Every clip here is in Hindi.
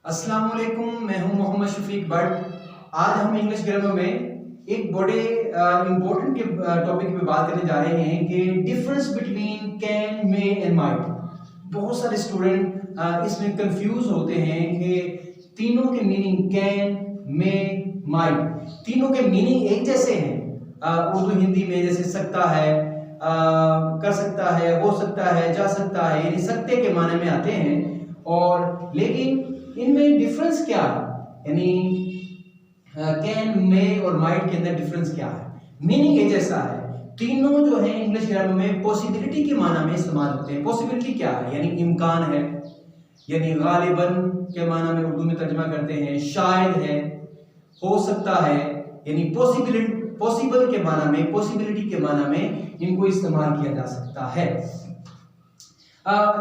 अस्सलाम वालेकुम, मैं हूं मोहम्मद शफीक भट्ट। आज हम इंग्लिश ग्रामर में एक बड़े इम्पोर्टेंट के टॉपिक पे बात करने जा रहे हैं कि difference between can, may and might. बहुत सारे स्टूडेंट इसमें कंफ्यूज होते हैं कि तीनों के मीनिंग कैन, मे, माइट, तीनों के मीनिंग एक जैसे हैं। उर्दू हिंदी में जैसे सकता है, कर सकता है, हो सकता है, जा सकता है, यानी सकते के माने में आते हैं। और लेकिन इनमें डिफरेंस क्या है, यानी कैन, मे और माइट के अंदर डिफरेंस क्या है? मीनिंग एक जैसा है। तीनों जो है इंग्लिश ग्रामर में पॉसिबिलिटी के माना में इस्तेमाल होते हैं। पॉसिबिलिटी क्या है? यानी इम्कान है, यानी गालिबन के माना में उर्दू में तर्जुमा करते हैं। शायद है, हो सकता है, यानी पॉसिबल के माना में, पॉसिबिलिटी के माना में इनको इस्तेमाल किया जा सकता है।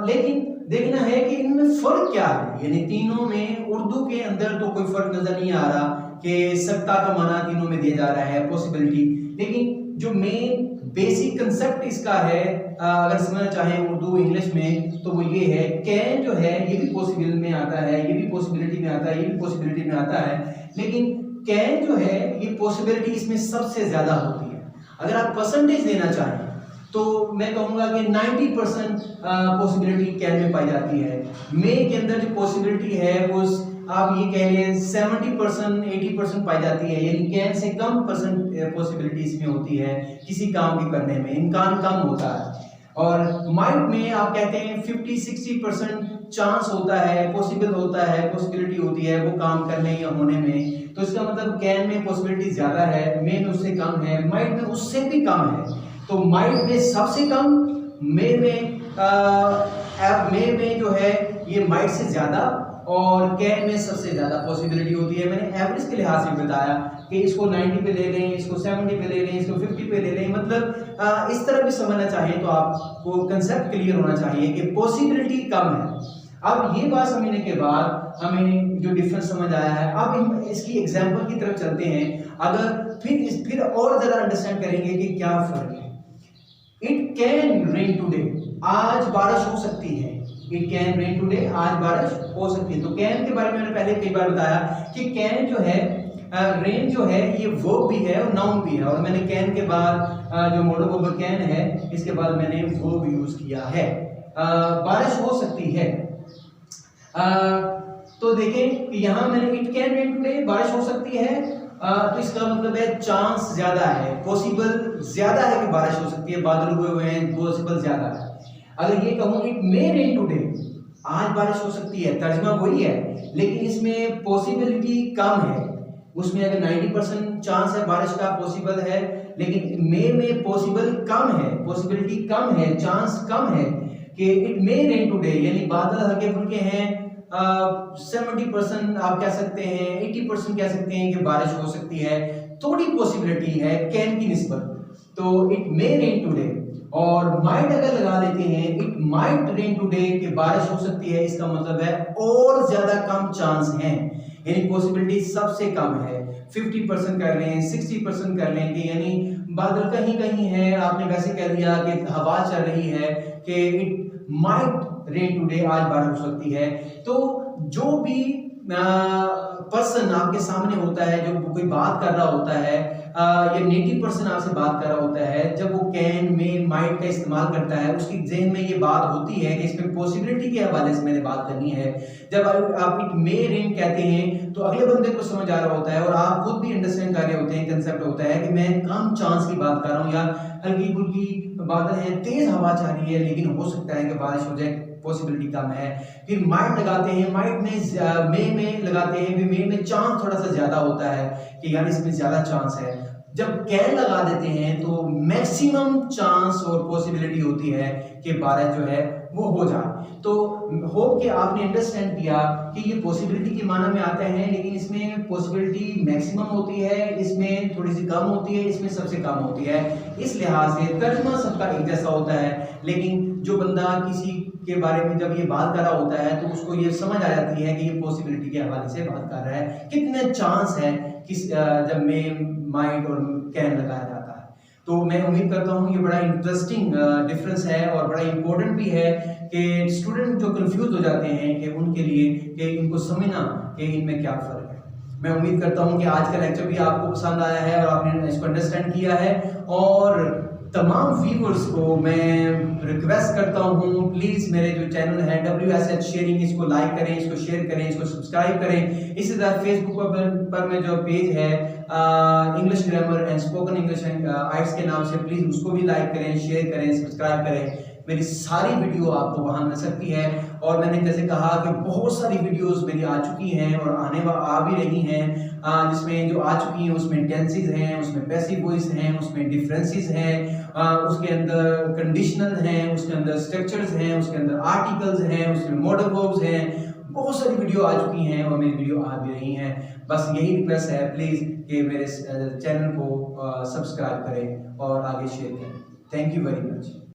लेकिन देखना है कि इनमें फर्क क्या है। यानी तीनों में उर्दू के अंदर तो कोई फर्क नजर नहीं आ रहा कि सकता का माना तीनों में दिया जा रहा है, पॉसिबिलिटी। लेकिन जो मेन बेसिक कंसेप्ट इसका है, अगर समझना चाहें उर्दू इंग्लिश में, तो वो ये है, कैन जो है ये भी पॉसिबल में आता है, ये भी पॉसिबिलिटी में आता है, ये भी पॉसिबिलिटी में आता है। लेकिन कैन जो है ये पॉसिबिलिटी इसमें सबसे ज्यादा होती है। अगर आप परसेंटेज देना चाहें तो मैं कहूंगा कि 90% पॉसिबिलिटी कैन में पाई जाती है। मे के अंदर जो पॉसिबिलिटी है वो आप ये कह लिए 70% 80% पाई जाती है, यानी can say come percent possibility इसमें होती है किसी काम के करने में, इम्कान कम होता है। और माइट में आप कहते हैं 50-60% चांस होता है, पॉसिबल होता है, पॉसिबिलिटी होती है वो काम करने या होने में। तो इसका मतलब कैन में पॉसिबिलिटी ज्यादा है, मे में उससे कम है, माइट में उससे भी कम है। तो माइट में सबसे कम, मे में जो है ये माइट से ज्यादा, और कैन में सबसे ज्यादा पॉसिबिलिटी होती है। मैंने एवरेज के लिहाज से बताया कि इसको 90 पे ले लें, इसको 70 पे ले लें, इसको 50 पे ले लें। मतलब इस तरह भी समझना चाहिए तो आपको कंसेप्ट क्लियर होना चाहिए कि पॉसिबिलिटी कम है। अब ये बात समझने के बाद हमें जो डिफरेंस समझ आया है, अब हम इसकी एग्जांपल की तरफ चलते हैं। अगर फिर और ज्यादा अंडरस्टैंड करेंगे कि क्या फर्क है। इट कैन रेन टुडे, आज बारिश हो सकती है। इट कैन रेन टुडे, आज बारिश हो सकती है। तो कैन के बारे में मैंने पहले कई बार बताया कि कैन जो है, रेन जो है ये वर्ब भी है और नाउन भी है। और मैंने कैन के बाद जो मॉडल वर्ब कैन है, इसके बाद मैंने वर्ब यूज किया है। बारिश हो सकती है। तो देखें कि यहां मैंने इट कैन रेन टुडे, बारिश हो सकती है, तो इसका मतलब है चांस ज्यादा है, पॉसिबल ज्यादा है कि बारिश हो सकती है, बादल हुए हुए हैं, पॉसिबल ज्यादा है। अगर ये कहूं इट मे रेन टुडे, आज बारिश हो सकती है, तर्जुमा वही है, लेकिन इसमें पॉसिबिलिटी कम है। उसमें अगर 90% चांस है बारिश का, पॉसिबल है, लेकिन मे में पॉसिबल कम है, पॉसिबिलिटी कम है, चांस कम है कि इट मे रेन टुडे, यानी बादल हल्के फुल्के हैं। 70% आप कह सकते हैं, 80% कह सकते हैं कि बारिश हो सकती है, थोड़ी पॉसिबिलिटी है कैन की निस्बत। तो इट मे रेन टुडे। और माइट अगर लगा लेते हैं, इट माइट रेन टुडे, कि बारिश हो सकती है, इसका मतलब है और ज्यादा कम चांस है, यानी पॉसिबिलिटी सबसे कम है। 50% कर लें, 60% कर लें कि यानी बादल कहीं कहीं है, आपने वैसे कह दिया कि हवा चल रही है कि इट माइट रेन टुडे, आज बारिश हो सकती है। तो जो भी पर्सन आपके सामने होता है, जो कोई बात कर रहा होता है, या नेटिव पर्सन आपसे बात कर रहा होता है, जब वो कैन, मे, माइट का इस्तेमाल करता है, उसकी ज़हन में ये बात होती है कि इसमें पॉसिबिलिटी के हवाले से मैंने बात करनी है। जब आप इट मे रेन कहते हैं तो अगले बंदे को समझ आ रहा होता है, और आप खुद भी अंडरस्टैंड कर रहे होते हैं, कंसेप्ट होता है कि मैं कम चांस की बात कर रहा हूँ, या हल्की फुल्की बादल है, तेज हवा चल रही है, लेकिन हो सकता है कि बारिश हो जाए, पॉसिबिलिटी कम है। फिर माइट लगाते हैं, माइट में मे में लगाते हैं, फिर मे में चांस थोड़ा सा ज्यादा होता है कि यार इसमें ज्यादा चांस है। जब कैन लगा देते हैं तो मैक्सिमम चांस और पॉसिबिलिटी होती है कि बारिश जो है वो हो जाए। तो होप कि आपने अंडरस्टैंड किया कि ये पॉसिबिलिटी के माना में आते हैं, लेकिन इसमें पॉसिबिलिटी मैक्सिमम होती है, इसमें थोड़ी सी कम होती है, इसमें सबसे कम होती है। इस लिहाज से तर्जुमा सबका एक जैसा होता है, लेकिन जो बंदा किसी के बारे में जब ये बात कर रहा होता है तो उसको ये समझ आ जाती है कि ये पॉसिबिलिटी के हवाले से बात कर रहा है, कितने चांस है किस जब में माइट और कैन लगाया जाता है। तो मैं उम्मीद करता हूँ ये बड़ा इंटरेस्टिंग डिफरेंस है और बड़ा इंपॉर्टेंट भी है कि स्टूडेंट जो कंफ्यूज हो जाते हैं कि उनके लिए कि इनको समझना कि इनमें क्या फ़र्क है। मैं उम्मीद करता हूं कि आज का लेक्चर भी आपको पसंद आया है और आपने इसको अंडरस्टैंड किया है। और तमाम व्यूअर्स को मैं रिक्वेस्ट करता हूं, प्लीज़ मेरे जो चैनल है WSH शेयरिंग, इसको लाइक करें, इसको शेयर करें, इसको सब्सक्राइब करें। इसी तरह फेसबुक पर में जो पेज है English grammar and spoken English आइट्स के नाम से, प्लीज़ उसको भी लाइक करें, शेयर करें, सब्सक्राइब करें। मेरी सारी वीडियो आपको वहां मिल सकती है। और मैंने जैसे कहा कि बहुत सारी वीडियोस मेरी आ चुकी हैं और आ भी रही हैं, जिसमें जो आ चुकी हैं उसमें टेंसेस हैं, उसमें पैसिव वॉइस हैं, उसमें डिफरेंसेस हैं, उसके अंदर कंडीशनल हैं, उसके अंदर स्ट्रक्चर्स हैं, उसके अंदर आर्टिकल्स हैं, उसमें मॉडल वर्ब्स हैं। बहुत सारी वीडियो आ चुकी हैं और मेरी वीडियो आ भी रही हैं। बस यही रिक्वेस्ट है प्लीज़ कि मेरे चैनल को सब्सक्राइब करें और आगे शेयर करें। Thank you very much.